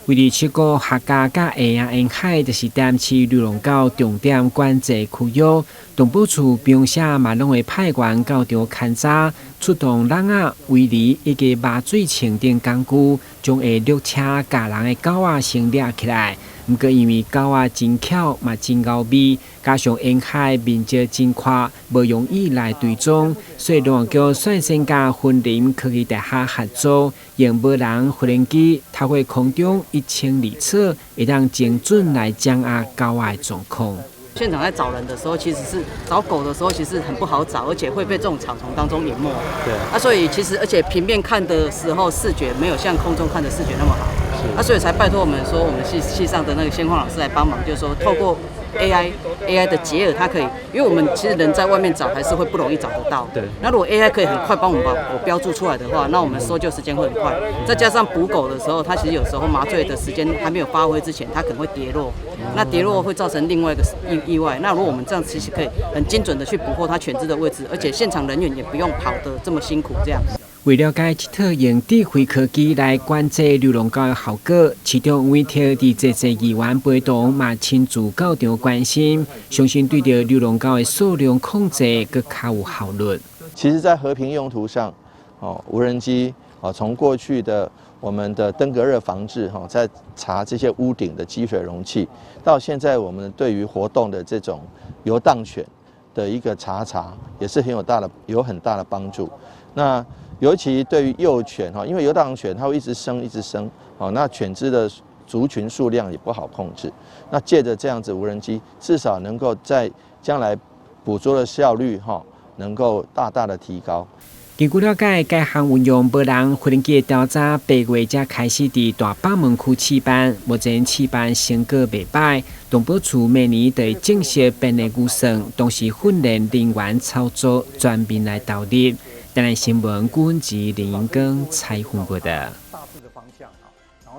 为了照顾客家甲会仔沿海就是滇市流浪狗重点管制区域，动保处并且嘛拢会派员到场勘查，出动人啊、围篱以及麻醉枪等工具，将会掠车家人的狗仔先掠起来。不过因为狗仔真巧嘛真咬味，加上沿海面积真宽，无容易来追踪，所以龙叫率先甲森林科技大厦合作，用无人无人机透过空中1000里会当精准来掌握狗仔的状况。现场在找人的时候，其实是找狗的时候，其实很不好找，而且会被这种草丛当中淹没。对。所以其实而且平面看的时候，视觉没有像空中看的视觉那么好。所以才拜托我们说，我们系上的那个先矿老师来帮忙，就是说透过 AI 的结合，它可以，因为我们其实人在外面找还是会不容易找得到。对。那如果 AI 可以很快帮我们把狗标注出来的话，那我们搜救时间会很快。再加上捕狗的时候，它其实有时候麻醉的时间还没有发挥之前，它可能会跌落。那跌落会造成另外一个意外。那如果我们这样其实可以很精准的去捕获它犬只的位置，而且现场人员也不用跑得这么辛苦，这样。为了解这套用智慧科技来管制流浪狗的效果，市长委托伫这议员陪同嘛亲自到场关心，相信对着流浪狗的数量控制更较有效率。其实，在和平用途上，无人机从过去的我们的登革热防治在查这些屋顶的积水容器，到现在我们对于活动的这种游荡犬的一个查，也是有很大的帮助。那尤其对于幼犬因为游荡犬它会一直生，那犬只的族群数量也不好控制。那借着这样子无人机，至少能够在将来捕捉的效率能够大大的提高。根据了解，该项运用无人无人机的调查，8月才开始伫大北门区试办，目前试办成果袂歹。动保处明年会正式编列预算，同时训练人员操作，全面来导入。当然，新闻顾问及林英庚采访报道。